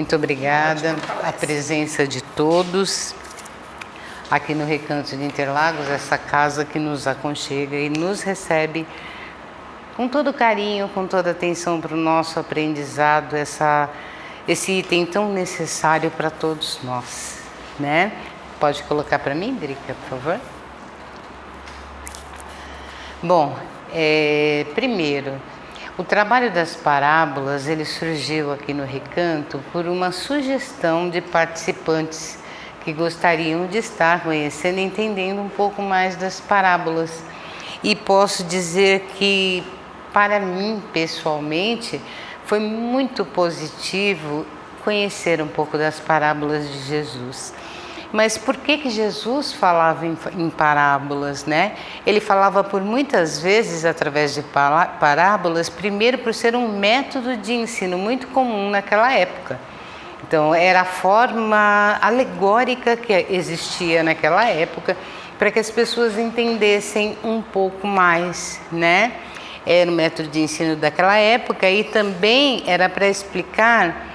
Muito obrigada a presença de todos aqui no Recanto de Interlagos, essa casa que nos aconchega e nos recebe com todo carinho, com toda atenção para o nosso aprendizado, esse item tão necessário para todos nós, né? Pode colocar para mim, Drica, por favor? Bom, primeiro, o trabalho das parábolas, ele surgiu aqui no Recanto por uma sugestão de participantes que gostariam de estar conhecendo e entendendo um pouco mais das parábolas. E posso dizer que, para mim, pessoalmente, foi muito positivo conhecer um pouco das parábolas de Jesus. Mas por que Jesus falava em parábolas, né? Ele falava por muitas vezes através de parábolas, primeiro por ser um método de ensino muito comum naquela época. Então, era a forma alegórica que existia naquela época para que as pessoas entendessem um pouco mais, né? Era o método de ensino daquela época e também era para explicar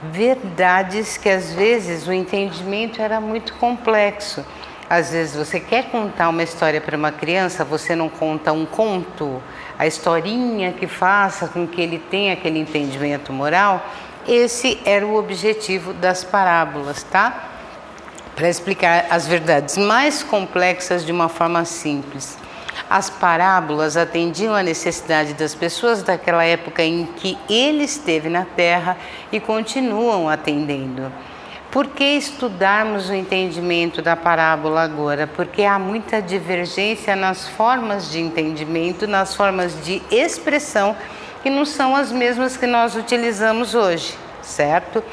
verdades que às vezes o entendimento era muito complexo. Às vezes você quer contar uma história para uma criança, você não conta um conto, a historinha que faça com que ele tenha aquele entendimento moral. Esse era o objetivo das parábolas, tá? Para explicar as verdades mais complexas de uma forma simples. As parábolas atendiam à necessidade das pessoas daquela época em que ele esteve na Terra e continuam atendendo. Por que estudarmos o entendimento da parábola agora? Porque há muita divergência nas formas de entendimento, nas formas de expressão, que não são as mesmas que nós utilizamos hoje, certo?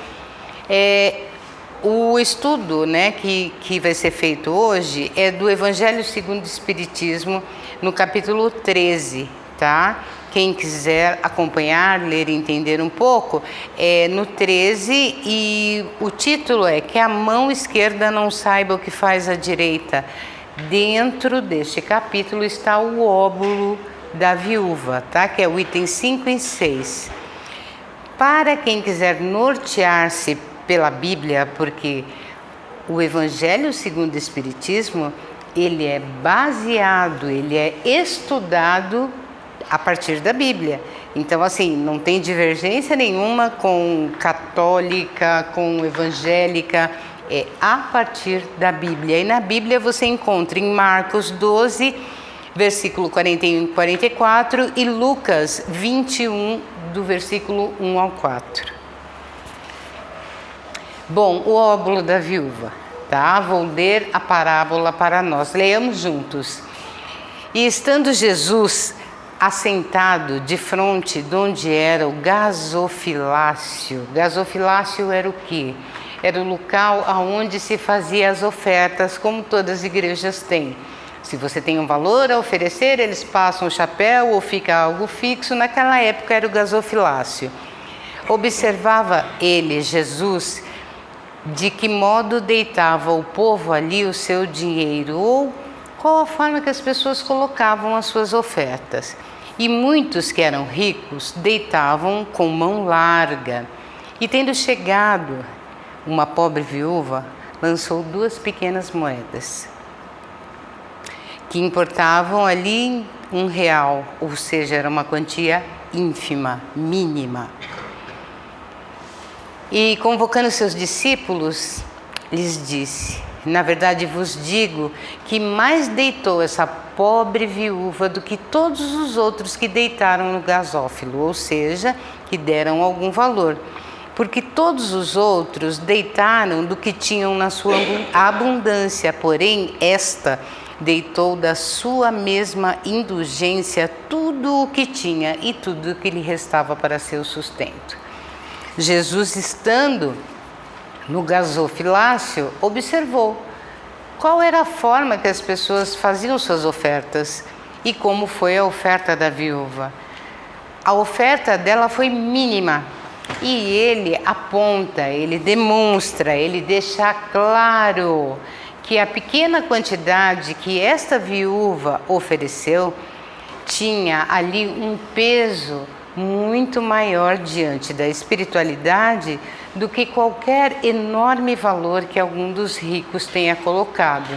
O estudo, né, que vai ser feito hoje é do Evangelho segundo o Espiritismo, no capítulo 13, tá? Quem quiser acompanhar, ler e entender um pouco, é no 13 e o título é Que a mão esquerda não saiba o que faz a direita. Dentro deste capítulo está o óbolo da viúva, tá? Que é o item 5 e 6. Para quem quiser nortear-se pela Bíblia, porque o Evangelho segundo o Espiritismo, ele é baseado, ele é estudado a partir da Bíblia. Então, assim, não tem divergência nenhuma com católica, com evangélica, é a partir da Bíblia. E na Bíblia você encontra em Marcos 12, versículo 41 e 44 e Lucas 21, do versículo 1 ao 4. Bom, o óbolo da viúva, tá? Vou ler a parábola para nós. Leamos juntos. E estando Jesus assentado de frente de onde era o gasofilácio. Gasofilácio era o quê? Era o local onde se fazia as ofertas, como todas as igrejas têm. Se você tem um valor a oferecer, eles passam o chapéu ou fica algo fixo. Naquela época era o gasofilácio. Observava ele, Jesus, de que modo deitava o povo ali o seu dinheiro, ou qual a forma que as pessoas colocavam as suas ofertas. E muitos que eram ricos deitavam com mão larga. E tendo chegado uma pobre viúva, lançou 2 pequenas moedas, que importavam ali R$1, ou seja, era uma quantia ínfima, mínima. E convocando seus discípulos, lhes disse: na verdade vos digo que mais deitou essa pobre viúva do que todos os outros que deitaram no gasófilo, ou seja, que deram algum valor. Porque todos os outros deitaram do que tinham na sua abundância, porém esta deitou da sua mesma indulgência tudo o que tinha e tudo o que lhe restava para seu sustento. Jesus, estando no gasofilácio, observou qual era a forma que as pessoas faziam suas ofertas e como foi a oferta da viúva. A oferta dela foi mínima e ele aponta, ele demonstra, ele deixa claro que a pequena quantidade que esta viúva ofereceu tinha ali um peso muito maior diante da espiritualidade do que qualquer enorme valor que algum dos ricos tenha colocado.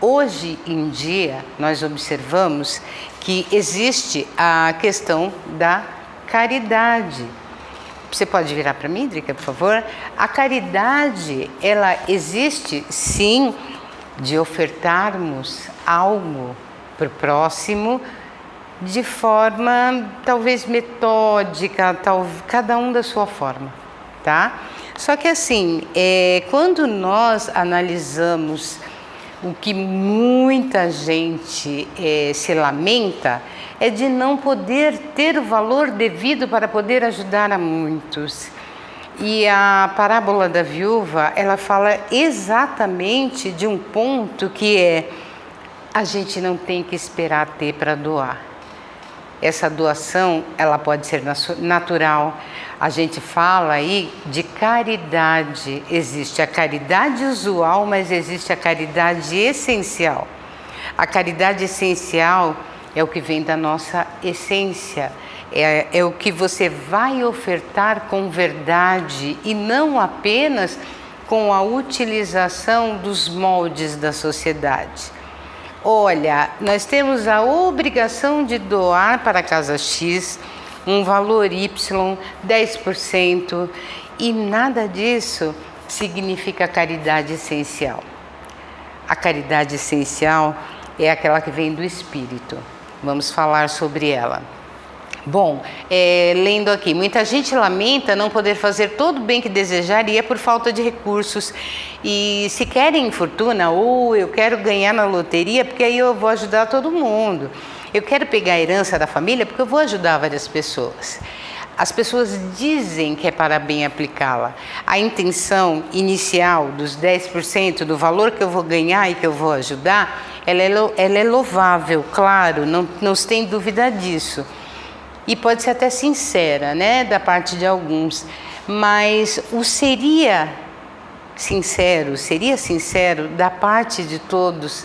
Hoje em dia, nós observamos que existe a questão da caridade. Você pode virar para mim, Drica, por favor? A caridade, ela existe, sim, de ofertarmos algo para o próximo de forma talvez metódica, cada um da sua forma, tá? Só que assim, quando nós analisamos o que muita gente se lamenta, é de não poder ter o valor devido para poder ajudar a muitos. E a parábola da viúva, ela fala exatamente de um ponto que é: a gente não tem que esperar ter para doar. Essa doação, ela pode ser natural. A gente fala aí de caridade. Existe a caridade usual, mas existe a caridade essencial. A caridade essencial é o que vem da nossa essência. É o que você vai ofertar com verdade e não apenas com a utilização dos moldes da sociedade. Olha, nós temos a obrigação de doar para a Casa X um valor Y, 10%, e nada disso significa caridade essencial. A caridade essencial é aquela que vem do Espírito. Vamos falar sobre ela. Bom, lendo aqui, muita gente lamenta não poder fazer todo o bem que desejaria por falta de recursos. E se querem fortuna, ou eu quero ganhar na loteria, porque aí eu vou ajudar todo mundo. Eu quero pegar a herança da família, porque eu vou ajudar várias pessoas. As pessoas dizem que é para bem aplicá-la. A intenção inicial dos 10% do valor que eu vou ganhar e que eu vou ajudar, ela é louvável, claro, não se tem dúvida disso. E pode ser até sincera, né, da parte de alguns, mas seria sincero da parte de todos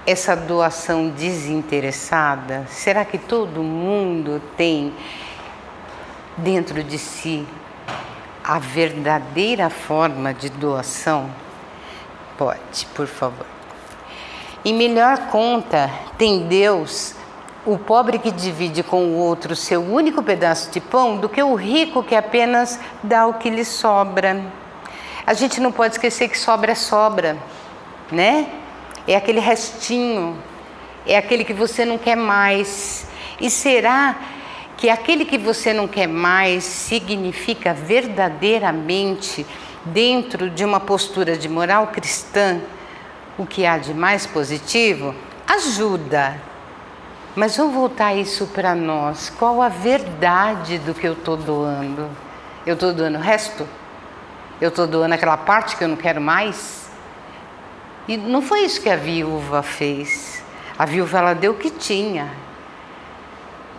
essa doação desinteressada? Será que todo mundo tem dentro de si a verdadeira forma de doação? Pode, por favor. Em melhor conta tem Deus o pobre que divide com o outro seu único pedaço de pão do que o rico que apenas dá o que lhe sobra. A gente não pode esquecer que sobra é sobra, né? É aquele restinho, é aquele que você não quer mais. E será que aquele que você não quer mais significa verdadeiramente, dentro de uma postura de moral cristã, o que há de mais positivo? Ajuda. Mas vamos voltar isso para nós. Qual a verdade do que eu estou doando? Eu estou doando o resto? Eu estou doando aquela parte que eu não quero mais? E não foi isso que a viúva fez. A viúva, ela deu o que tinha.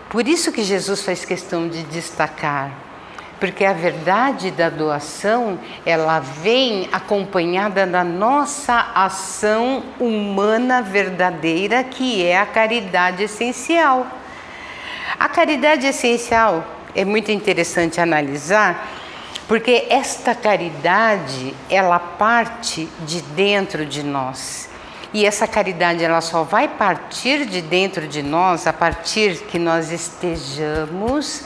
Por isso que Jesus faz questão de destacar. Porque a verdade da doação, ela vem acompanhada da nossa ação humana verdadeira, que é a caridade essencial. A caridade essencial é muito interessante analisar, porque esta caridade, ela parte de dentro de nós. E essa caridade, ela só vai partir de dentro de nós a partir que nós estejamos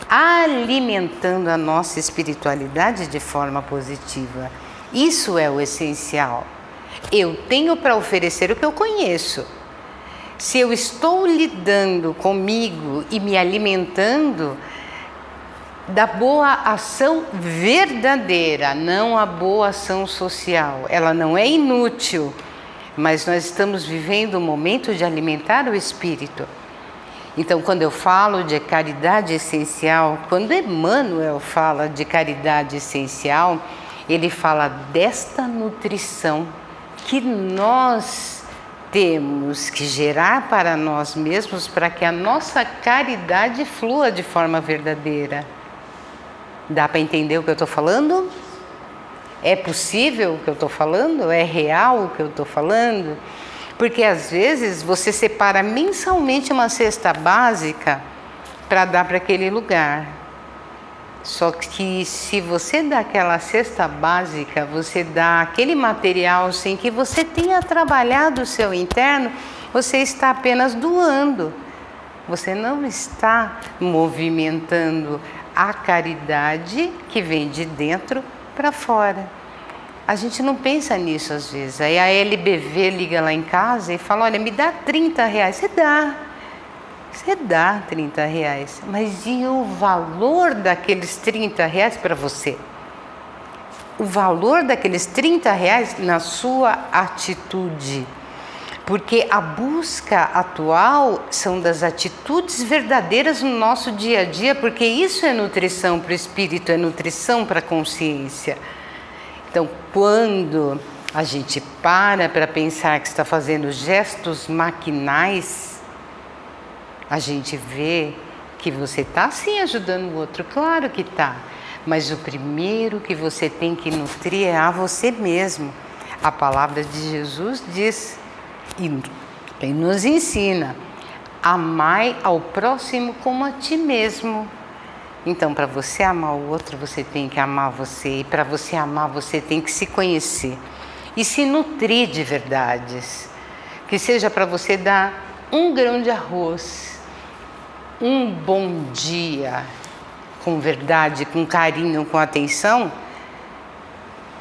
alimentando a nossa espiritualidade de forma positiva. Isso é o essencial. Eu tenho para oferecer o que eu conheço. Se eu estou lidando comigo e me alimentando da boa ação verdadeira, não a boa ação social, ela não é inútil, mas nós estamos vivendo um momento de alimentar o espírito. Então, quando eu falo de caridade essencial, quando Emmanuel fala de caridade essencial, ele fala desta nutrição que nós temos que gerar para nós mesmos para que a nossa caridade flua de forma verdadeira. Dá para entender o que eu estou falando? É possível o que eu estou falando? É real o que eu estou falando? Porque às vezes você separa mensalmente uma cesta básica para dar para aquele lugar. Só que se você dá aquela cesta básica, você dá aquele material sem que você tenha trabalhado o seu interno, você está apenas doando. Você não está movimentando a caridade que vem de dentro para fora. A gente não pensa nisso às vezes. Aí a LBV liga lá em casa e fala, olha, me dá 30 reais. Você dá 30 reais, mas e o valor daqueles 30 reais para você? O valor daqueles 30 reais na sua atitude. Porque a busca atual são das atitudes verdadeiras no nosso dia a dia, porque isso é nutrição para o espírito, é nutrição para a consciência. Então, quando a gente para pensar que está fazendo gestos maquinais, a gente vê que você está sim ajudando o outro, claro que está. Mas o primeiro que você tem que nutrir é a você mesmo. A palavra de Jesus diz e nos ensina: amai ao próximo como a ti mesmo. Então, para você amar o outro, você tem que amar você. E para você amar, você tem que se conhecer e se nutrir de verdades. Que seja para você dar um grão de arroz, um bom dia, com verdade, com carinho, com atenção.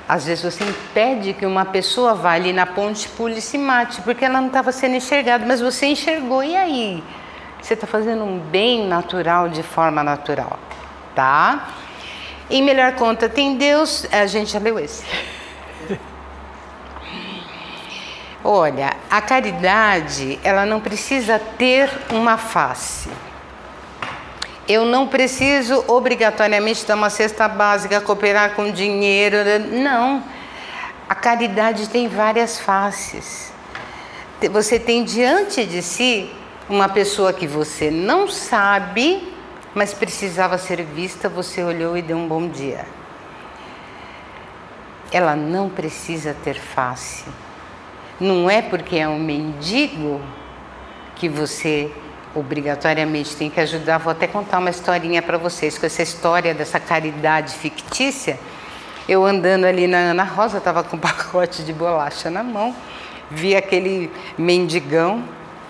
Às vezes você impede que uma pessoa vá ali na ponte, pule e se mate, porque ela não estava sendo enxergada, mas você enxergou, e aí? Você está fazendo um bem natural, de forma natural, tá? Em Melhor Conta Tem Deus, a gente já leu esse. Olha, a caridade, ela não precisa ter uma face. Eu não preciso obrigatoriamente dar uma cesta básica, cooperar com dinheiro. Não. A caridade tem várias faces. Você tem diante de si uma pessoa que você não sabe, mas precisava ser vista, você olhou e deu um bom dia. Ela não precisa ter face. Não é porque é um mendigo que você obrigatoriamente tem que ajudar. Vou até contar uma historinha para vocês, com essa história dessa caridade fictícia. Eu andando ali na Ana Rosa, estava com um pacote de bolacha na mão, vi aquele mendigão,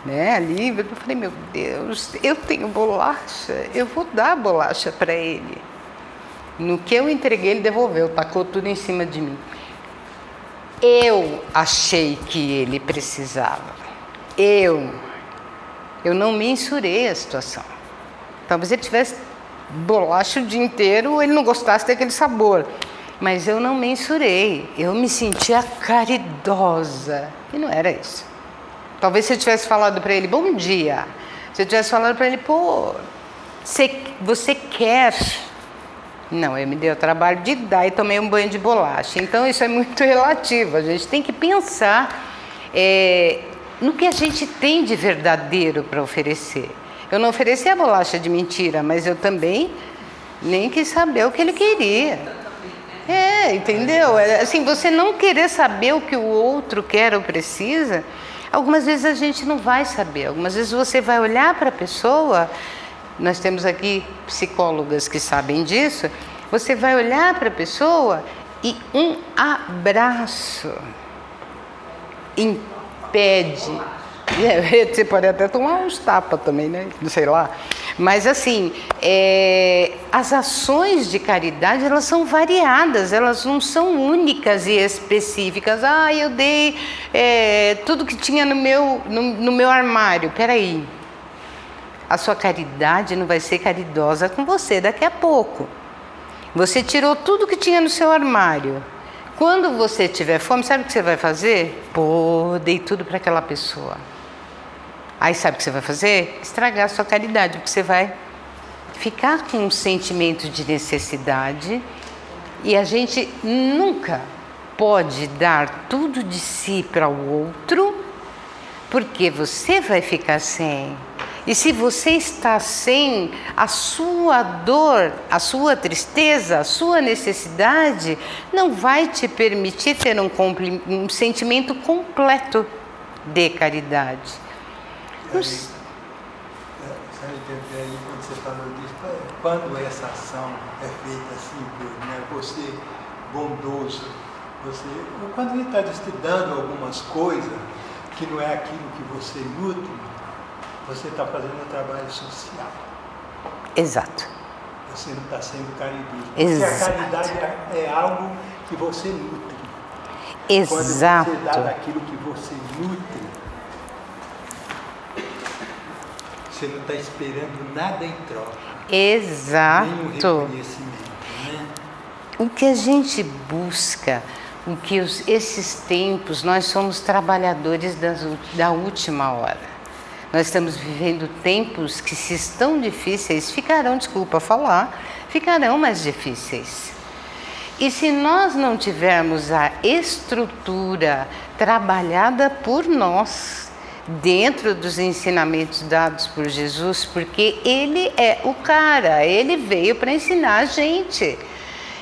né, ali, eu falei, meu Deus, eu tenho bolacha, eu vou dar a bolacha para ele. No que eu entreguei, ele devolveu, tacou tudo em cima de mim. Eu achei que ele precisava. Eu não mensurei a situação. Talvez ele tivesse bolacha o dia inteiro, ele não gostasse daquele sabor. Mas eu não mensurei. Eu me sentia caridosa. E não era isso. Talvez se eu tivesse falado para ele, bom dia. Se eu tivesse falado para ele, pô, você quer? Não, eu me dei o trabalho de dar e tomei um banho de bolacha. Então isso é muito relativo. A gente tem que pensar no que a gente tem de verdadeiro para oferecer. Eu não ofereci a bolacha de mentira, mas eu também nem quis saber o que ele queria. Entendeu? Assim, você não querer saber o que o outro quer ou precisa, algumas vezes a gente não vai saber. Algumas vezes você vai olhar para a pessoa, nós temos aqui psicólogas que sabem disso, você vai olhar para a pessoa e um abraço impede. Você pode até tomar uns tapas também, né? Não sei lá. Mas assim, as ações de caridade, elas são variadas, elas não são únicas e específicas. Eu dei tudo que tinha no meu armário. Peraí, a sua caridade não vai ser caridosa com você daqui a pouco. Você tirou tudo que tinha no seu armário. Quando você tiver fome, sabe o que você vai fazer? Dei tudo para aquela pessoa. Aí sabe o que você vai fazer? Estragar a sua caridade, porque você vai ficar com um sentimento de necessidade e a gente nunca pode dar tudo de si para o outro, porque você vai ficar sem. E se você está sem, a sua dor, a sua tristeza, a sua necessidade não vai te permitir ter um sentimento completo de caridade. Aí, quando você falou disso, quando essa ação é feita assim, né, você bondoso, quando ele está estudando algumas coisas que não é aquilo que você nutre, você está fazendo um trabalho social. Exato. Você não está sendo caridoso. Exato. Porque a caridade é algo que você nutre. Exato. Quando você dá daquilo que você nutre, você não está esperando nada em troca. Exato. Nenhum reconhecimento, né? O que a gente busca, esses tempos, nós somos trabalhadores da última hora. Nós estamos vivendo tempos que, se estão difíceis, ficarão mais difíceis. E se nós não tivermos a estrutura trabalhada por nós, dentro dos ensinamentos dados por Jesus, porque Ele é o cara, Ele veio para ensinar a gente.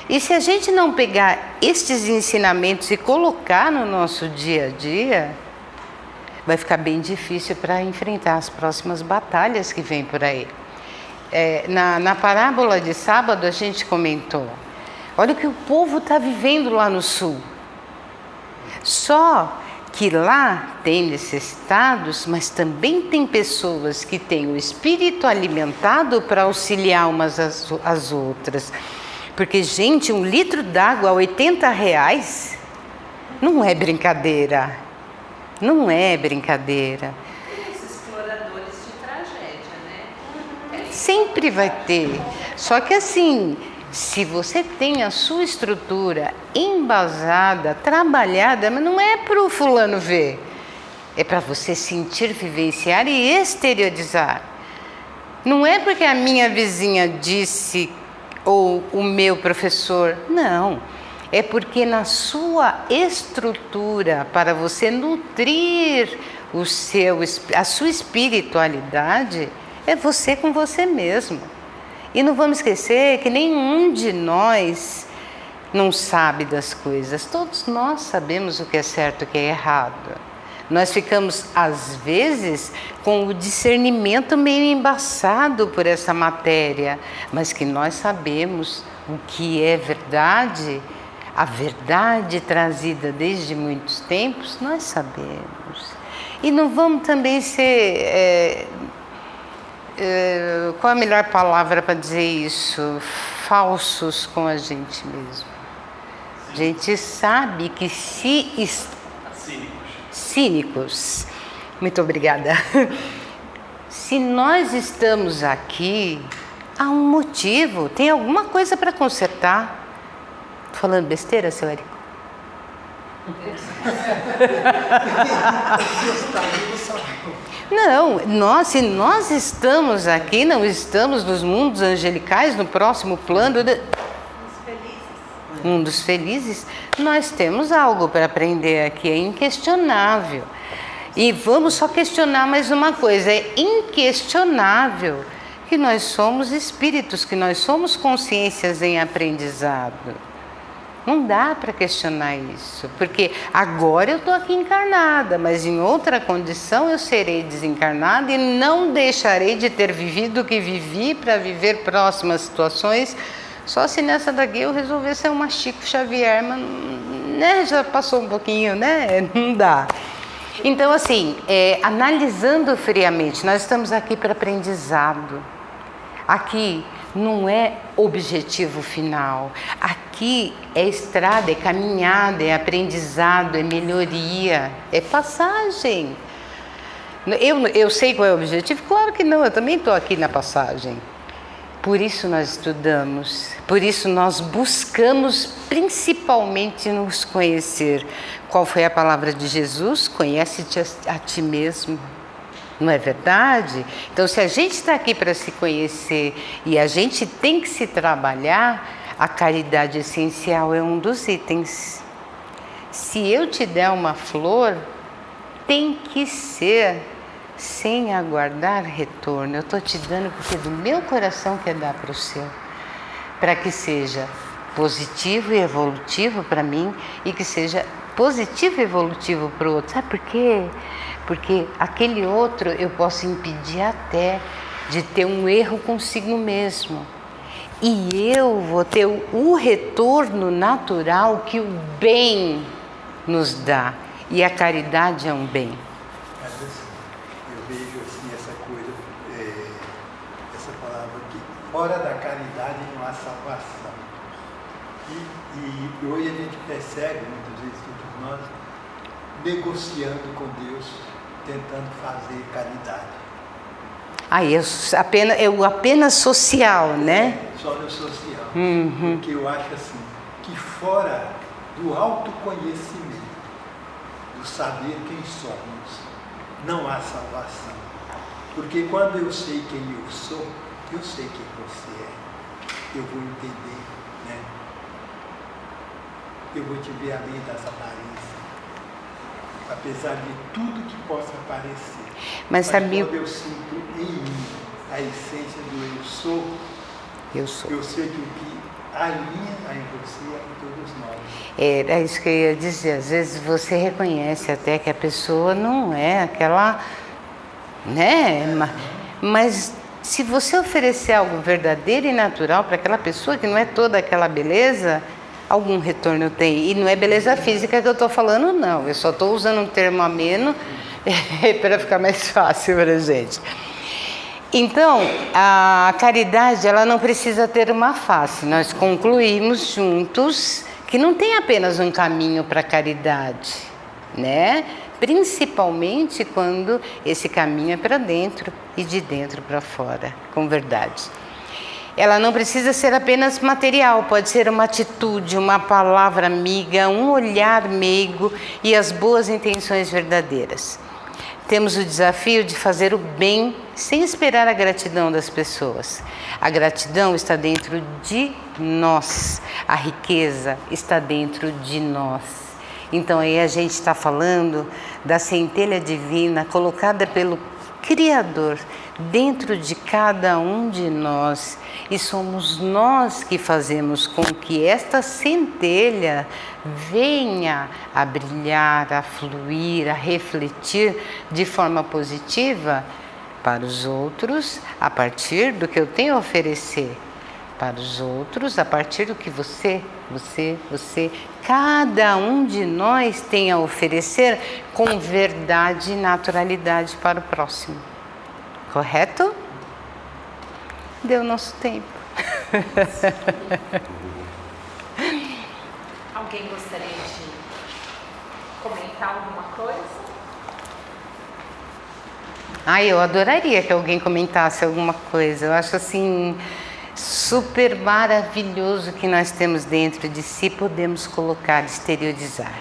E se a gente não pegar estes ensinamentos e colocar no nosso dia a dia, vai ficar bem difícil para enfrentar as próximas batalhas que vêm por aí. Na parábola de sábado a gente comentou, olha o que o povo está vivendo lá no sul. Só que lá tem necessitados, mas também tem pessoas que têm o espírito alimentado para auxiliar umas às outras. Porque, gente, 1 litro d'água a R$80 não é brincadeira. Não é brincadeira. Tem esses exploradores de tragédia, né? Sempre vai ter. Só que assim, se você tem a sua estrutura embasada, trabalhada, mas não é para o fulano ver. É para você sentir, vivenciar e exteriorizar. Não é porque a minha vizinha disse ou o meu professor. Não. É porque na sua estrutura, para você nutrir a sua espiritualidade, é você com você mesmo. E não vamos esquecer que nenhum de nós não sabe das coisas. Todos nós sabemos o que é certo e o que é errado. Nós ficamos, às vezes, com o discernimento meio embaçado por essa matéria, mas que nós sabemos o que é verdade. A verdade trazida desde muitos tempos, nós sabemos. E não vamos também ser, qual a melhor palavra para dizer isso? Falsos com a gente mesmo. A gente sabe que cínicos. Muito obrigada. Se nós estamos aqui, há um motivo, tem alguma coisa para consertar. Falando besteira, seu Érico? Não, se nós estamos aqui, não estamos nos mundos angelicais, no próximo plano, mundos felizes, nós temos algo para aprender aqui, é inquestionável. E vamos só questionar mais uma coisa, é inquestionável que nós somos espíritos, que nós somos consciências em aprendizado. Não dá para questionar isso, porque agora eu estou aqui encarnada, mas em outra condição eu serei desencarnada e não deixarei de ter vivido o que vivi para viver próximas situações, só se nessa daqui eu resolver ser uma Chico Xavier, mas né, já passou um pouquinho, né? Não dá. Então, assim, analisando friamente, nós estamos aqui para aprendizado. Aqui não é objetivo final. Aqui é estrada, é caminhada, é aprendizado, é melhoria, é passagem. Eu sei qual é o objetivo? Claro que não, eu também estou aqui na passagem. Por isso nós estudamos, por isso nós buscamos principalmente nos conhecer. Qual foi a palavra de Jesus? Conhece-te a ti mesmo. Não é verdade? Então, se a gente está aqui para se conhecer e a gente tem que se trabalhar, a caridade essencial é um dos itens. Se eu te der uma flor, tem que ser sem aguardar retorno. Eu estou te dando porque do meu coração quer dar para o seu. Para que seja positivo e evolutivo para mim e que seja positivo e evolutivo para o outro. Sabe por quê? Porque aquele outro eu posso impedir até de ter um erro consigo mesmo. E eu vou ter o retorno natural que o bem nos dá. E a caridade é um bem. Mas assim, eu vejo assim essa coisa, essa palavra aqui, fora da caridade não há salvação. E hoje a gente percebe, muitas vezes todos nós, negociando com Deus, tentando fazer caridade. Eu apenas social, né? Só no social. Uhum. Porque eu acho assim, que fora do autoconhecimento, do saber quem somos, não há salvação. Porque quando eu sei quem eu sou, eu sei quem você é. Eu vou entender, né? Eu vou te ver além das aparências. Apesar de tudo que possa parecer. Mas sabia... quando eu sinto em mim a essência do eu sou, eu sei que o que há em mim, há em você, há em todos nós. Era isso que eu ia dizer. Às vezes você reconhece até que a pessoa não é aquela, né? Mas se você oferecer algo verdadeiro e natural para aquela pessoa, que não é toda aquela beleza, algum retorno tem. E não é beleza física que eu estou falando, não. Eu só estou usando um termo ameno para ficar mais fácil para a gente. Então, a caridade, ela não precisa ter uma face. Nós concluímos juntos que não tem apenas um caminho para a caridade, né? Principalmente quando esse caminho é para dentro e de dentro para fora, com verdade. Ela não precisa ser apenas material, pode ser uma atitude, uma palavra amiga, um olhar meigo e as boas intenções verdadeiras. Temos o desafio de fazer o bem sem esperar a gratidão das pessoas. A gratidão está dentro de nós, a riqueza está dentro de nós. Então aí a gente está falando da centelha divina colocada pelo Criador dentro de cada um de nós, e somos nós que fazemos com que esta centelha venha a brilhar, a fluir, a refletir de forma positiva para os outros, a partir do que eu tenho a oferecer, para os outros, a partir do que você, cada um de nós tem a oferecer com verdade e naturalidade para o próximo. Correto? Deu nosso tempo. Alguém gostaria de comentar alguma coisa? Eu adoraria que alguém comentasse alguma coisa. Eu acho assim super maravilhoso que nós temos dentro de si, podemos colocar, exteriorizar.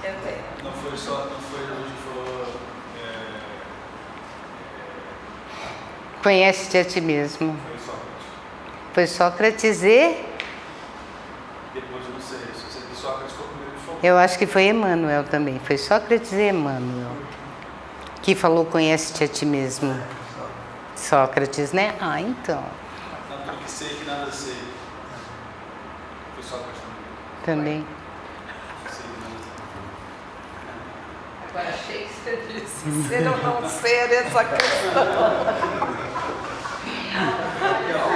Eu tenho. Não foi hoje que falou. Conhece-te a ti mesmo. Foi Sócrates. Foi Sócrates e... Depois eu não sei. Se você disse Sócrates foi o primeiro que falou. Eu acho que foi Emmanuel também. Foi Sócrates e Emmanuel que falou conhece-te a ti mesmo. Sócrates, né? Então. Tanto que sei que nada sei. Foi Sócrates Também. Sei que nada sei. Agora Shakespeare disse ser ou não ser essa questão.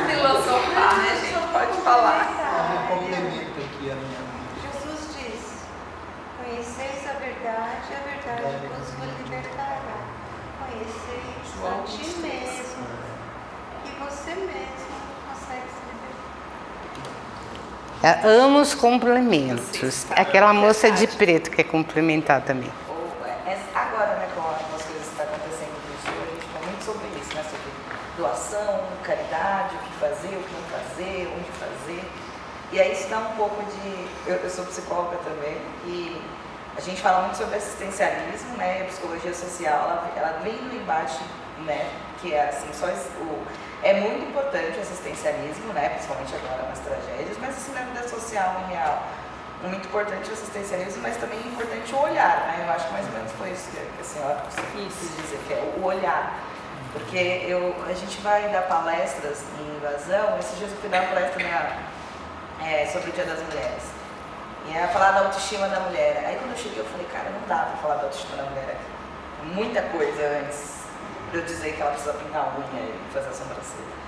Filosofar, né? A gente pode falar. Complemento aqui a minha amiga. Jesus diz: conheceis a verdade vos libertará. Conheceis a ti mesmo, e você mesmo consegue se libertar. Ambos complementos. Aquela moça de preto quer complementar também. Agora, né, com as coisas que estão acontecendo no Sul, a gente fala muito sobre isso, né? Sobre doação, caridade, o que fazer, o que não fazer, onde fazer. E aí isso dá um pouco de... Eu sou psicóloga também, e a gente fala muito sobre assistencialismo, né? A psicologia social, ela vem no embate, né? Que é assim, é muito importante o assistencialismo, né? Principalmente agora nas tragédias, mas assim na vida social em real. Muito importante o assistencialismo, mas também é importante o olhar, né? Eu acho que mais ou menos foi isso que a senhora quis dizer, que é o olhar. Porque a gente vai dar palestras em invasão. Esses dias eu fui dar uma palestra sobre o Dia das Mulheres. E ia falar da autoestima da mulher. Aí quando eu cheguei eu falei, cara, não dá pra falar da autoestima da mulher aqui. Muita coisa antes. para eu dizer que ela precisa pintar a unha e fazer a sobrancelha.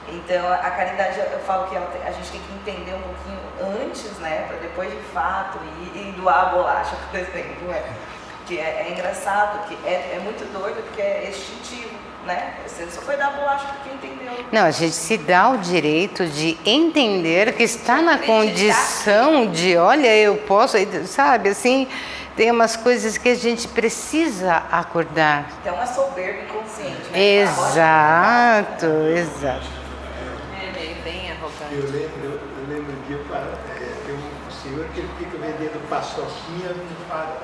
Então, a caridade, eu falo que a gente tem que entender um pouquinho antes, né, para depois de fato ir doar a bolacha, por exemplo, que é engraçado, que é muito doido, porque é instintivo, né? Você só foi dar a bolacha porque entendeu. Não, a gente se dá o direito de entender que está na condição de, olha, eu posso, sabe, assim, tem umas coisas que a gente precisa acordar. Então, uma soberba inconsciente, né? Exato, exato. Bem arrogante. Eu lembro um dia, tem um senhor que ele fica vendendo paçoquinha no farol.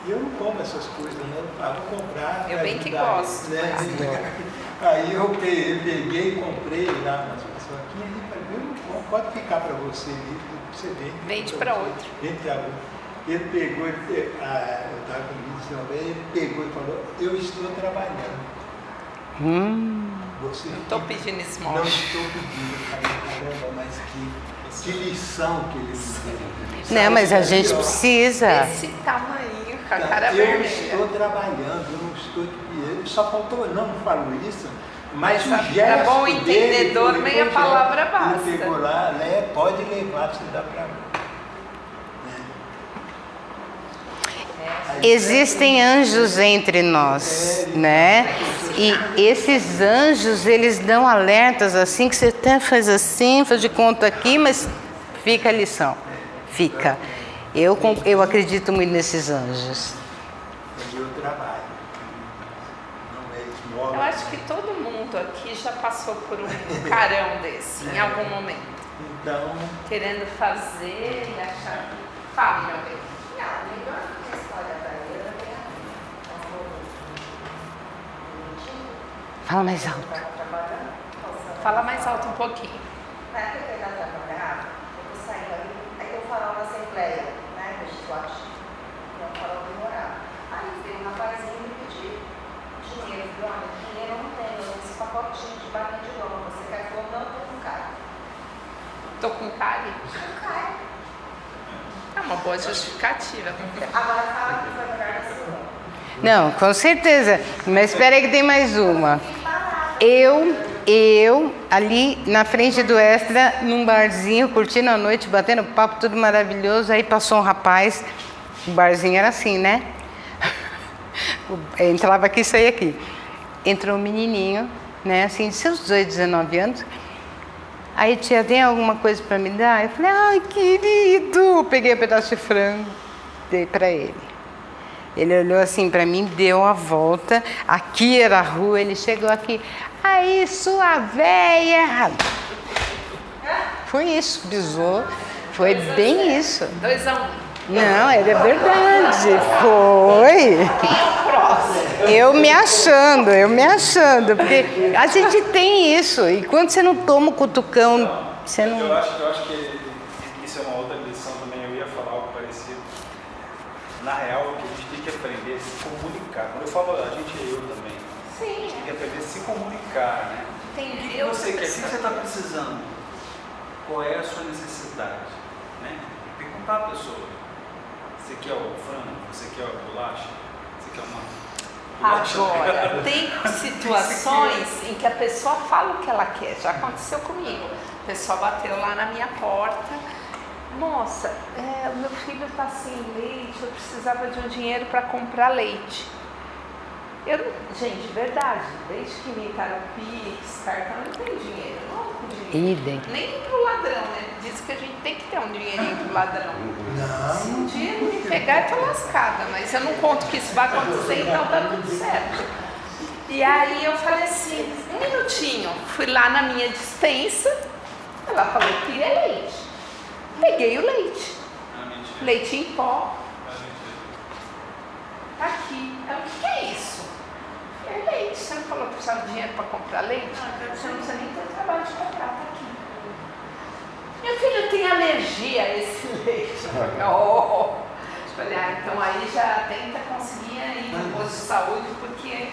E eu não como essas coisas, né? Vou comprar. Eu bem que ajudar gosto. ele, né? Aí eu peguei e comprei lá umas paçoquinhas e falei, eu não como, pode ficar para você ali, você Vende para outro. Vende para outro. Ele pegou, eu estava com ele pegou e falou, eu estou trabalhando. Você Não estou pedindo esmola. Não estou pedindo. Caramba, mas que lição que ele me deu. Não, mas a gente precisa. Desse tamanho, com a cara Eu vermelha. estou trabalhando, eu não estou de dinheiro. Só faltou, não falo isso, mas Mas o gesto é bom dele entendedor, foi, meia palavra basta. Ele pegou lá, né, pode levar, você dá para mim. Existem anjos entre nós, né? E esses anjos, eles dão alertas assim, que você até faz assim, faz de conta aqui, mas fica a lição. Fica. Eu acredito muito nesses anjos. É meu trabalho. Não é esmola. Eu acho que todo mundo aqui já passou por um carão desse, em algum momento. Então, Querendo fazer e achar que... Fala, meu bem. Não, melhor que a história da Helena tem Fala mais alto. Fala mais alto um pouquinho. Na época que eu trabalhava, eu vou saindo ali, aí tem um farol na Assembleia, né, legislativo, que é um farol demorado. Aí veio um rapazinho me pedir dinheiro. Eu falei, olha, dinheiro eu não tenho, eu tenho esse pacotinho de balinha de lama, você quer que eu não tô com cara? Tô com cárie? Com cara. É uma boa justificativa. Agora fala que foi melhor da sua. Não, com certeza. Mas espera aí que tem mais uma. Eu, ali na frente do Extra, num barzinho, curtindo a noite, batendo papo, tudo maravilhoso. Aí passou um rapaz, o barzinho era assim, né? Entrava aqui e saía aqui. Entrou um menininho, né, assim, de seus 18, 19 anos. Aí, tia, tem alguma coisa para me dar? Eu falei, ai, querido! Peguei um pedaço de frango, dei para ele. Ele olhou assim para mim, deu a volta. Aqui era a rua, ele chegou aqui. Aí, sua véia! Foi isso, bisou. Foi bem isso. 2-1. Não, é verdade. Foi. Quem é o próximo? Eu me achando. Porque a gente tem isso. E quando você não toma o cutucão, você não. Eu acho que isso é uma outra lição também. Eu ia falar algo parecido. Na real, o que a gente tem que aprender é se comunicar. Quando eu falo a gente, eu também. A Sim, gente tem que aprender a se comunicar, né? entendi. O que você quer? O que você está precisando? Qual é a sua necessidade? Né? Perguntar à pessoa. Você quer o frango? Você quer a bolacha? Você quer uma bolacha? Agora, tem situações em que a pessoa fala o que ela quer. Já aconteceu comigo. A pessoa bateu lá na minha porta. Moça, o meu filho está sem leite, eu precisava de um dinheiro para comprar leite. Gente, verdade, desde que imitaram Pix, cartão, eu não tenho dinheiro, não ando com dinheiro. Idem. Nem pro ladrão, né? Diz que a gente tem que ter um dinheirinho pro ladrão. Se um dia ele me pegar, eu tô lascada, mas eu não conto que isso vai acontecer, então tá tudo certo. E aí eu falei assim, um minutinho, fui lá na minha despensa, ela falou que queria leite. Peguei o leite. Ah, mentira. Leite em pó. Ah, mentira. Tá aqui. Ela, o que é isso? É leite. Você não falou que precisava de dinheiro para comprar leite? Você não precisa nem ter trabalho de comprar, tá aqui. Meu filho tem alergia a esse leite. Oh. Falei, então aí já tenta conseguir ir no posto de saúde, porque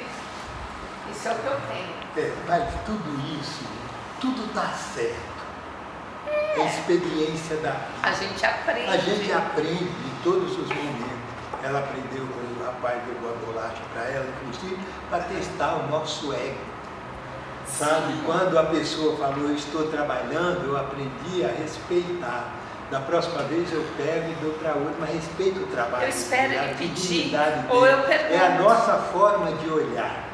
isso é o que eu tenho. mas tudo isso, tudo dá certo. É a experiência da vida. A gente aprende. A gente aprende em todos os momentos. ela aprendeu quando o rapaz levou a bolacha para ela, inclusive, para testar o nosso ego. Sabe, quando a pessoa falou, eu estou trabalhando, eu aprendi a respeitar. Da próxima vez eu pego e dou para outra, mas respeito o trabalho. Eu espero dele, ele a pedir, dignidade ou dele. eu pergunto. É a nossa forma de olhar.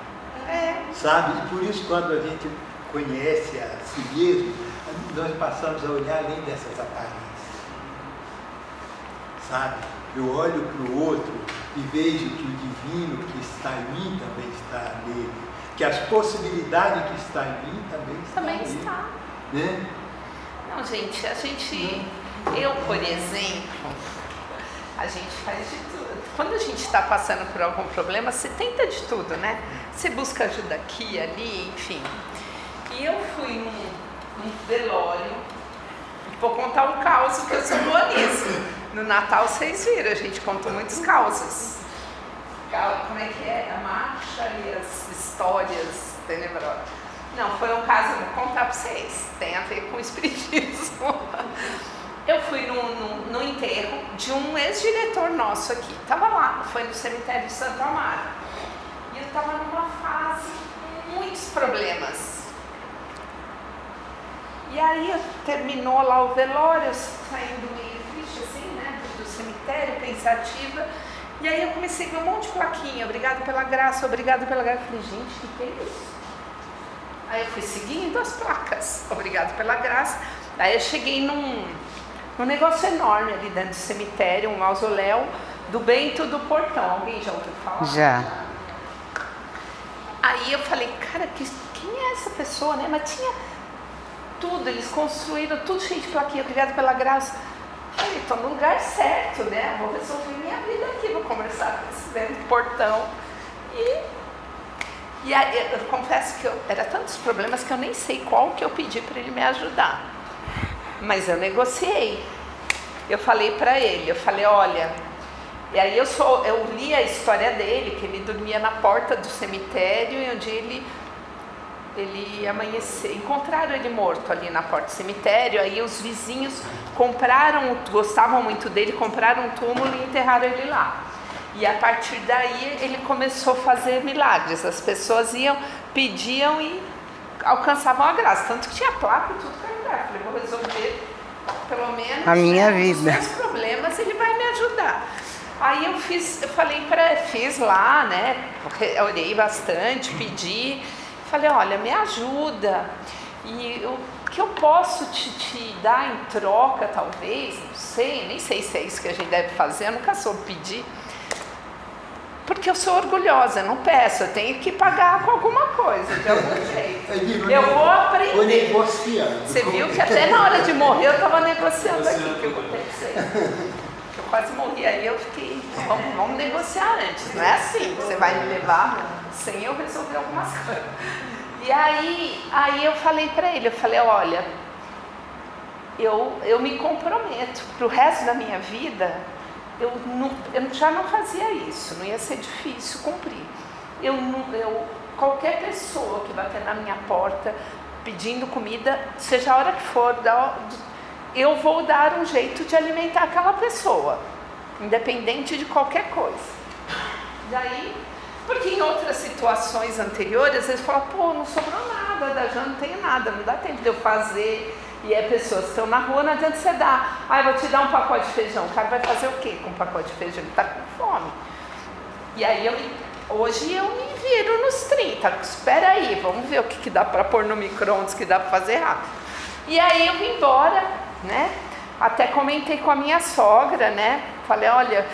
É. Sabe? E por isso, quando a gente conhece a si mesmo, nós passamos a olhar além dessas aparências. Sabe? Eu olho para o outro e vejo que o divino que está em mim também está nele. Que as possibilidades que estão em mim também estão Também nele. está. Né? Não, gente, eu, por exemplo, a gente faz de tudo. Quando a gente está passando por algum problema, você tenta de tudo, né? Você busca ajuda aqui, ali, enfim. E eu fui num velório, vou contar um caos que eu sou boa nisso. No Natal, vocês viram, a gente contou muitos causos. Como é que é? A marcha e as histórias tenebrosas. Não, foi um caso, eu vou contar para vocês, tem a ver com o espiritismo. Eu fui no enterro de um ex-diretor nosso aqui, estava lá, foi no cemitério de Santo Amaro. E eu estava numa fase com muitos problemas. E aí terminou lá o velório, eu saindo meio triste assim, né, do cemitério, pensativa. E aí eu comecei a ver um monte de plaquinha, obrigado pela graça, obrigado pela graça. Eu falei, gente, o que é isso? Aí eu fui seguindo as placas, obrigado pela graça. Aí eu cheguei num negócio enorme ali dentro do cemitério, um mausoléu do Bento do Portão. Alguém já ouviu falar? Já. Aí eu falei, cara, quem é essa pessoa, né? Mas tinha tudo, eles construíram tudo cheio de plaquinha, obrigado pela graça. Eu falei, estou no lugar certo, né? Vou resolver minha vida aqui, vou conversar com esse Bento do Portão. E aí, eu confesso que era tantos problemas que eu nem sei qual que eu pedi para ele me ajudar. Mas eu negociei. Eu falei para ele, eu falei, olha... E aí eu li a história dele, que ele dormia na porta do cemitério e um dia ele amanheceu. Encontraram ele morto ali na porta do cemitério, aí os vizinhos gostavam muito dele, compraram um túmulo e enterraram ele lá. E a partir daí ele começou a fazer milagres. As pessoas iam, pediam e alcançavam a graça. Tanto que tinha placa e tudo para lugar. Falei, vou resolver pelo menos a minha vida. Os meus problemas, ele vai me ajudar. Aí eu fiz lá, né? Orei bastante, pedi. Falei, olha, me ajuda. E o que eu posso te dar em troca, talvez, não sei, nem sei se é isso que a gente deve fazer, eu nunca soube pedir. Porque eu sou orgulhosa, não peço, eu tenho que pagar com alguma coisa, de algum jeito. Eu vou aprender. Você viu que até na hora de morrer eu estava negociando aqui, que eu aconteceu. Eu quase morri, aí eu fiquei, vamos negociar antes, não é assim, você vai me levar sem eu resolver algumas coisas. E aí eu falei para ele, olha, eu me comprometo para o resto da minha vida. Eu já não fazia isso, não ia ser difícil cumprir. Qualquer pessoa que bater na minha porta pedindo comida, seja a hora que for, eu vou dar um jeito de alimentar aquela pessoa, independente de qualquer coisa. Daí, porque em outras situações anteriores, eles falam, pô, não sobrou nada, já não tenho nada, não dá tempo de eu fazer. E é pessoas que estão na rua, não adianta você dar. Eu vou te dar um pacote de feijão. O cara vai fazer o quê com um pacote de feijão? Ele está com fome. E aí hoje eu me viro nos 30. Espera aí, vamos ver o que dá para pôr no micro-ondas, que dá para fazer rápido. E aí eu vim embora, né? Até comentei com a minha sogra, né? Falei, olha,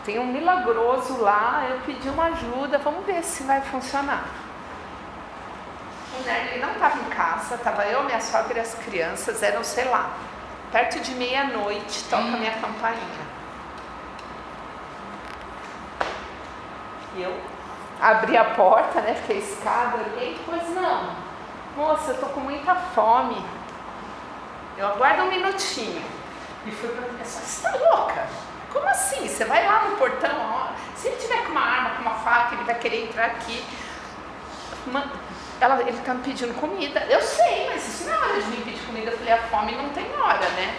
tem um milagroso lá, eu pedi uma ajuda, vamos ver se vai funcionar. Ele não estava em casa, estava eu, minha sogra e as crianças, eram, sei lá, perto de meia-noite, toca a minha campainha. E eu abri a porta, né, fiquei escada, olhei, pois não, moça, eu tô com muita fome, eu aguardo um minutinho. E fui para a pessoa, você está louca? Como assim? Você vai lá no portão, ó, se ele tiver com uma arma, com uma faca, ele vai querer entrar aqui. Ele está me pedindo comida. Eu sei, mas isso não é hora de me pedir comida. Eu falei, a fome não tem hora, né?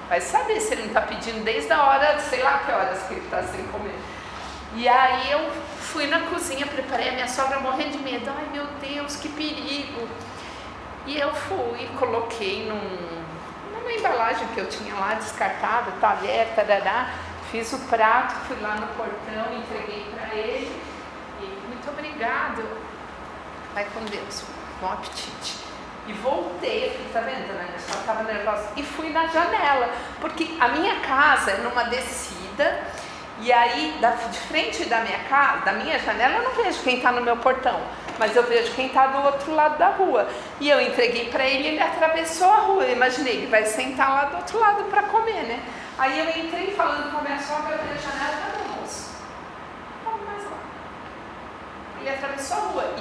Vai saber se ele não está pedindo desde a hora, sei lá que horas que ele está sem comer. E aí eu fui na cozinha, preparei, a minha sogra morrendo de medo. Ai, meu Deus, que perigo. E eu fui, coloquei numa embalagem que eu tinha lá, descartada, talher, tarará. Fiz o prato, fui lá no portão, entreguei para ele. E muito obrigado. Vai com Deus, bom apetite. E voltei, eu falei, tá vendo, dona Ana? Ela estava nervosa. E fui na janela, porque a minha casa é numa descida. E aí, de frente da minha casa, da minha janela, eu não vejo quem está no meu portão, mas eu vejo quem está do outro lado da rua. E eu entreguei para ele, ele atravessou a rua. Eu imaginei, ele vai sentar lá do outro lado para comer, né? Aí eu entrei falando com a minha sogra, abri a janela, cadê o moço? Não, mais lá. Ele atravessou a rua.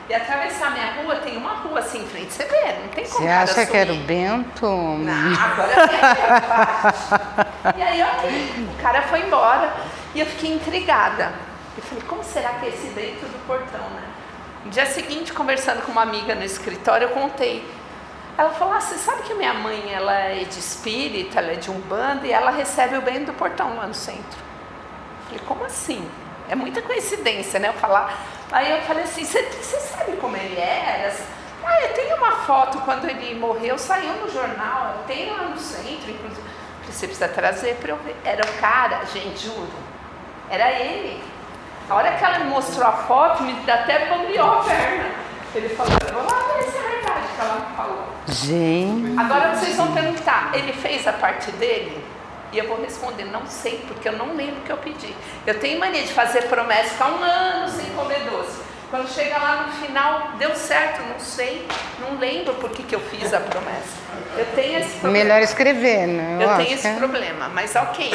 E atravessar a minha rua, tem uma rua assim em frente, você vê, não tem como. Você acha que era o Bento? Não, agora eu sei a parte. E aí, ok, o cara foi embora e eu fiquei intrigada. Eu falei, como será que é esse dentro do portão, né? No dia seguinte, conversando com uma amiga no escritório, eu contei. Ela falou, você sabe que minha mãe, ela é de espírita, ela é de Umbanda e ela recebe o bem do portão lá no centro. Eu falei, como assim? É muita coincidência, né? Aí eu falei assim, você sabe como ele era? Eu tenho uma foto, quando ele morreu, saiu no jornal, tem lá no centro, inclusive. Você precisa trazer para eu ver. Era o cara, gente, juro. Era ele. A hora que ela me mostrou a foto, me até bambeou a perna. Ele falou, vou lá ver se é verdade que ela me falou. Gente. Agora vocês vão perguntar, ele fez a parte dele? E eu vou responder, não sei, porque eu não lembro o que eu pedi. Eu tenho mania de fazer promessa, ficar 1 ano sem comer doce. Quando chega lá no final, deu certo, não sei, não lembro por que eu fiz a promessa. Eu tenho esse problema. Melhor escrever, né? Eu tenho esse problema, mas ok.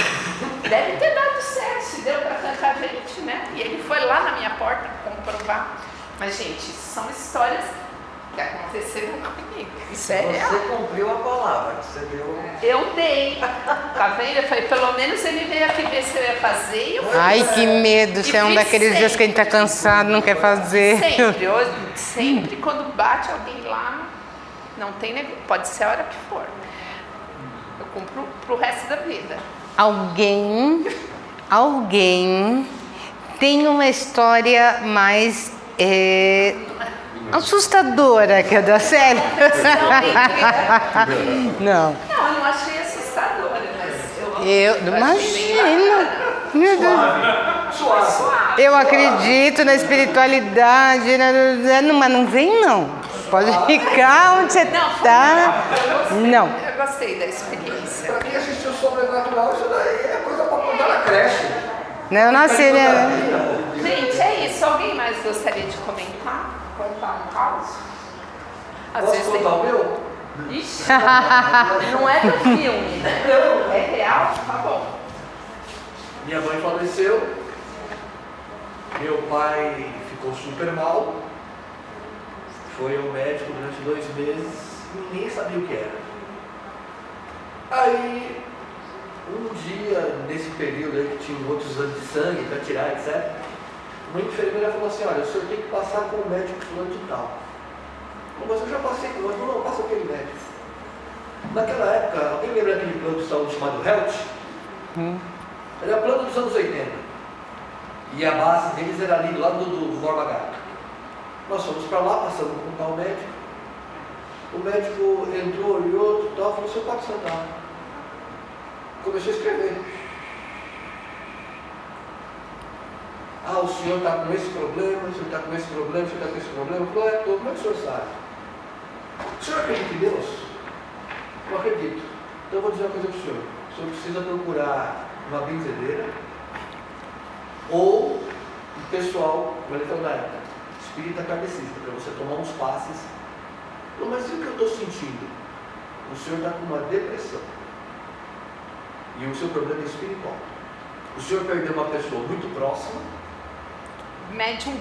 Deve ter dado certo, se deu para tanta gente, né? E ele foi lá na minha porta comprovar. Mas, gente, são histórias que aconteceram comigo. Isso é real. Você cumpriu a palavra, você deu. Eu dei. Tá vendo? Eu falei, pelo menos ele veio aqui ver se eu ia fazer e eu fiz. Ai, que medo. Isso é um fiz daqueles dias que a gente tá cansado, não quer fazer. Sempre quando bate alguém lá, não tem negócio. Pode ser a hora que for. Eu cumpro pro resto da vida. Alguém tem uma história mais assustadora que a da Célia? Não. Não, eu não achei assustadora, mas Eu imagino. Meu Deus. Suave. Eu acredito na espiritualidade, mas não vem não. Pode ficar onde você está. Não. Eu gostei da experiência. Pra quem assistiu Sobrenatural, isso daí é coisa pra contar na creche. Eu nasci, né? Gente, é isso. Alguém mais gostaria de comentar? Contar um caos? Às Posso vezes contar o meu? Ixi, não é do filme, né? É real? Tá bom. Minha mãe faleceu, meu pai ficou super mal, foi ao médico durante 2 meses, ninguém sabia o que era. Aí, um dia, nesse período aí que tinha outros exames de sangue para tirar, etc., uma enfermeira falou assim, olha, o senhor tem que passar com o médico fulano de tal. Mas eu já passei com o outro, não, passa aquele médico. Naquela época, alguém lembra daquele plano de saúde chamado Health? Era plano dos anos 80. E a base deles era ali do lado do Borba Gato. Nós fomos para lá, passamos com um tal médico. O médico entrou, olhou e tal, falou, o senhor pode sentar. Começou a escrever. Ah, o senhor está com esse problema, o senhor está com esse problema, o senhor está com esse problema. Falou, estou, como é que o senhor sabe? O senhor acredita em Deus? Não acredito. Então eu vou dizer uma coisa para o senhor. O senhor precisa procurar uma benzedeira ou um pessoal, como ele falou na época, espírita kardecista, para você tomar uns passes. Falou, mas o que eu estou sentindo? O senhor está com uma depressão. E o seu problema é espiritual. O senhor perdeu uma pessoa muito próxima. Médico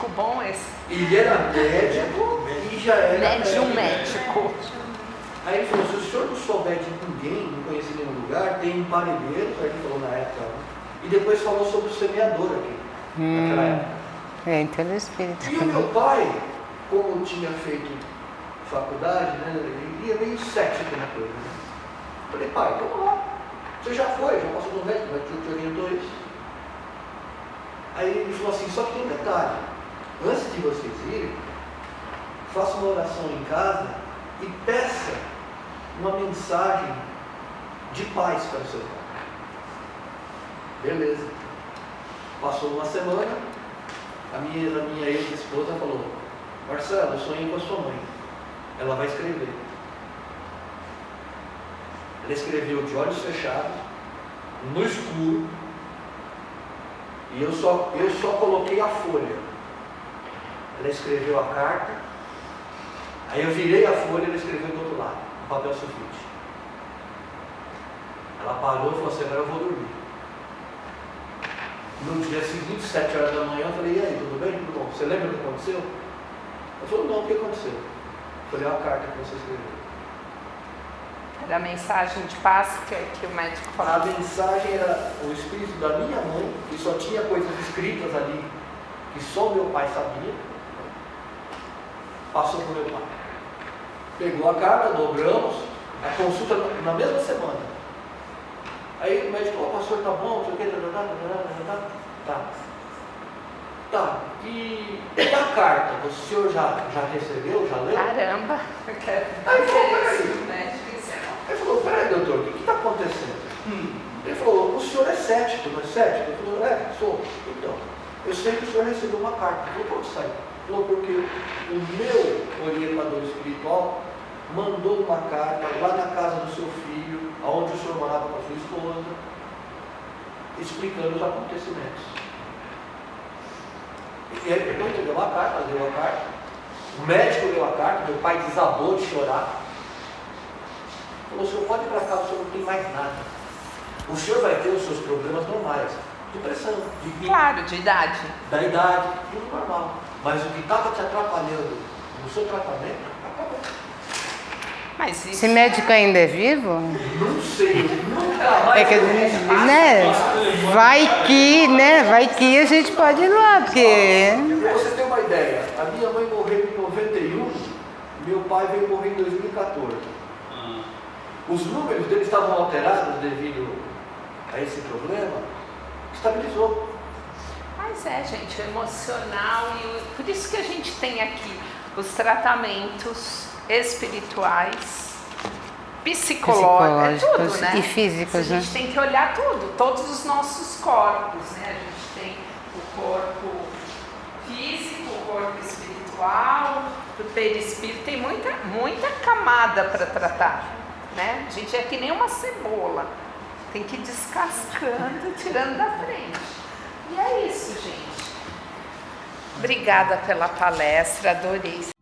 bom esse. Ele era médico e já era Médico. Aí ele falou, se o senhor não souber de ninguém, não conhecer nenhum lugar, tem um parelheiro, que ele falou na época, e depois falou sobre o semeador aqui, naquela época. Então é espírito. E o meu pai, como tinha feito faculdade, né, ele ia meio cético na coisa. Né? Falei, pai, vamos lá. Você já foi, já passou no médico, mas te orientou isso. Aí ele falou assim, só que tem um detalhe, antes de vocês irem, faça uma oração em casa e peça uma mensagem de paz para o seu pai. Beleza. Passou uma semana, a minha ex-esposa falou, Marcelo, eu sonhei com a sua mãe. Ela vai escrever. Ela escreveu de olhos fechados, no escuro, e eu só coloquei a folha. Ela escreveu a carta, aí eu virei a folha e ela escreveu do outro lado, no papel sulfite. Ela parou e falou assim, agora eu vou dormir. No dia seguinte, 7 horas da manhã, eu falei, e aí, tudo bem? Tudo bom? Você lembra o que aconteceu? Ela falou, não, o que aconteceu? Eu falei, a carta que você escreveu. Era a mensagem de paz que o médico falou. A mensagem era o espírito da minha mãe, que só tinha coisas escritas ali, que só meu pai sabia, passou para o meu pai. Pegou a carta, dobramos, a consulta na mesma semana. Aí o médico falou, pastor, tá bom, não sei o que, tá. E a carta, o senhor já recebeu, já leu? Caramba! Ele falou, peraí, doutor, o que está acontecendo? Ele falou, o senhor é cético, não é cético? Ele falou, sou. Então, eu sei que o senhor recebeu uma carta. Ele falou, como sai? Ele falou, porque o meu orientador espiritual mandou uma carta lá na casa do seu filho, onde o senhor morava com a sua esposa, explicando os acontecimentos. E aí ele entregou a carta, leu a carta, o médico leu a carta, meu pai desabou de chorar. Falou, o senhor pode ir para casa, o senhor não tem mais nada. O senhor vai ter os seus problemas normais, de pressão, de pico, Claro, de idade. da idade, tudo normal. Mas o que estava te atrapalhando no seu tratamento, acabou. Mas isso... Esse médico ainda é vivo? Não sei, nunca mais. É que, né? Vai que a gente pode ir lá, porque... Para você ter uma ideia, a minha mãe morreu em 91, meu pai veio morrer em 2014. Os números dele estavam alterados devido a esse problema, estabilizou. Mas gente, o emocional por isso que a gente tem aqui os tratamentos espirituais, psicológicos, é tudo, né? E físicos, a gente tem que olhar tudo, todos os nossos corpos, né? A gente tem o corpo físico, o corpo espiritual, o perispírito, tem muita camada para tratar, né? A gente é que nem uma cebola, tem que ir descascando, tirando da frente. E é isso, gente. Obrigada pela palestra, adorei.